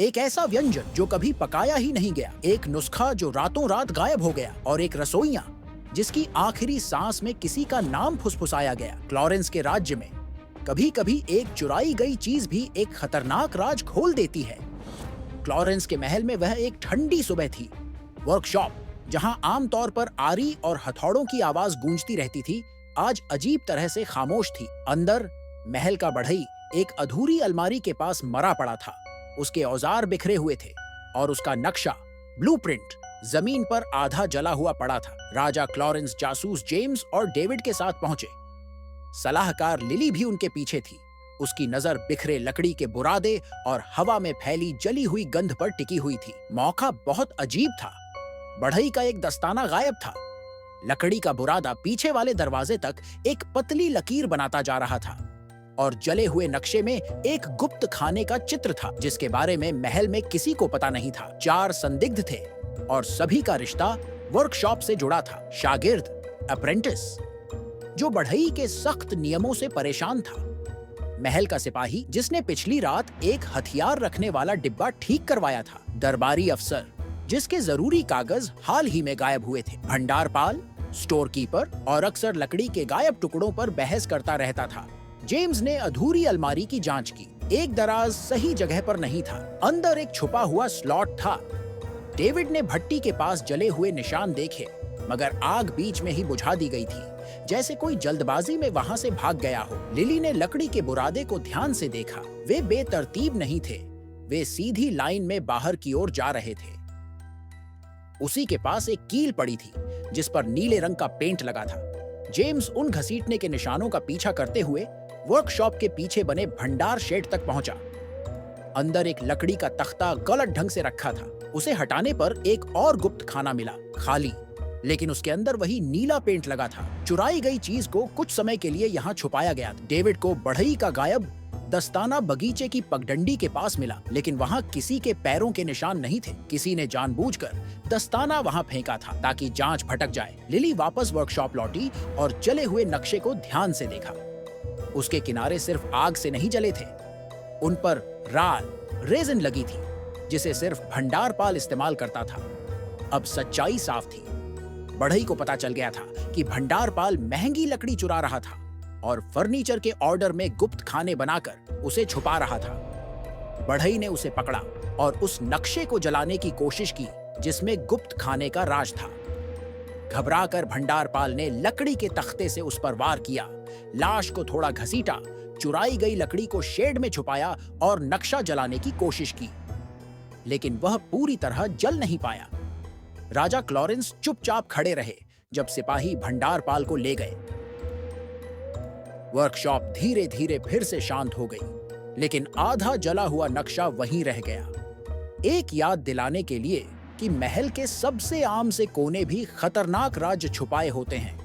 एक ऐसा व्यंजन जो कभी पकाया ही नहीं गया, एक नुस्खा जो रातों रात गायब हो गया, और एक रसोइया जिसकी आखिरी सांस में किसी का नाम फुसफुसाया गया। क्लोरेंस के राज्य में कभी कभी एक चुराई गई चीज भी एक खतरनाक राज खोल देती है। क्लोरेंस के महल में वह एक ठंडी सुबह थी। वर्कशॉप, जहां आमतौर पर आरी और हथौड़ों की आवाज गूंजती रहती थी, आज अजीब तरह से खामोश थी। अंदर महल का बढ़ई एक अधूरी अलमारी के पास मरा पड़ा था। उसके औजार बिखरे हुए थे और उसका नक्शा, ब्लूप्रिंट, जमीन पर आधा जला हुआ पड़ा था। राजा क्लोरेंस जासूस जेम्स और डेविड के साथ पहुंचे। सलाहकार लिली भी उनके पीछे थी। उसकी नजर बिखरे लकड़ी के बुरादे और हवा में फैली जली हुई गंध पर टिकी हुई थी। मौका बहुत अजीब था। बढ़ई का एक दस्ताना गायब था। लकड़ी का बुरादा पीछे वाले दरवाजे तक एक पतली लकीर बनाता जा रहा था और जले हुए नक्शे में एक गुप्त खाने का चित्र था जिसके बारे में महल में किसी को पता नहीं था। 4 संदिग्ध थे और सभी का रिश्ता वर्कशॉप से जुड़ा था। शागिर्द, अप्रेंटिस, जो बढ़ई के सख्त नियमों से परेशान था। महल का सिपाही जिसने पिछली रात एक हथियार रखने वाला डिब्बा ठीक करवाया था। दरबारी अफसर जिसके जरूरी कागज हाल ही में गायब हुए थे। भंडारपाल, स्टोर कीपर और अक्सर लकड़ी के गायब टुकड़ों पर बहस करता रहता था। जेम्स ने अधूरी अलमारी की जांच की। एक दराज सही जगह पर नहीं था। अंदर एक छुपा हुआ स्लॉट था। डेविड ने भट्टी के पास जले हुए निशान देखे, मगर आग बीच में ही बुझा दी गई थी, जैसे कोई जल्दबाजी में वहां से भाग गया हो। लिली ने लकड़ी के बुरादे को ध्यान से देखा। वे बेतरतीब नहीं थे, वे सीधी लाइन में बाहर की ओर जा रहे थे। उसी के पास एक कील पड़ी थी जिस पर नीले रंग का पेंट लगा था। जेम्स उन घसीटने के निशानों का पीछा करते हुए वर्कशॉप के पीछे बने भंडार शेड तक पहुंचा। अंदर एक लकड़ी का तख्ता गलत ढंग से रखा था। उसे हटाने पर एक और गुप्त खाना मिला, खाली, लेकिन उसके अंदर वही नीला पेंट लगा था। चुराई गई चीज को कुछ समय के लिए यहाँ छुपाया गया था। डेविड को बढ़ई का गायब दस्ताना बगीचे की पगडंडी के पास मिला, लेकिन वहाँ किसी के पैरों के निशान नहीं थे। किसी ने जानबूझकर दस्ताना वहाँ फेंका था ताकि जांच भटक जाए। लिली वापस वर्कशॉप लौटी और जले हुए नक्शे को ध्यान से देखा। उसके किनारे सिर्फ आग से नहीं जले थे, उन पर राल, रेजिन लगी थी, जिसे सिर्फ भंडारपाल इस्तेमाल करता था। अब सच्चाई साफ थी। बढ़ई को पता चल गया था कि भंडारपाल महंगी लकड़ी चुरा रहा था और फर्नीचर के ऑर्डर में गुप्त खाने बनाकर उसे छुपा रहा था। बढ़ई ने उसे पकड़ा और उस नक्शे को जलाने की कोशिश की जिसमें गुप्त खाने का राज था। घबराकर भंडारपाल ने लकड़ी के तख्ते से उस पर वार किया, लाश को थोड़ा घसीटा, चुराई गई लकड़ी को शेड में छुपाया और नक्शा जलाने की कोशिश की, लेकिन वह पूरी तरह जल नहीं पाया। राजा क्लोरेंस चुपचाप खड़े रहे जब सिपाही भंडारपाल को ले गए। वर्कशॉप धीरे धीरे फिर से शांत हो गई, लेकिन आधा जला हुआ नक्शा वहीं रह गया, एक याद दिलाने के लिए कि महल के सबसे आम से कोने भी खतरनाक राज छुपाए होते हैं।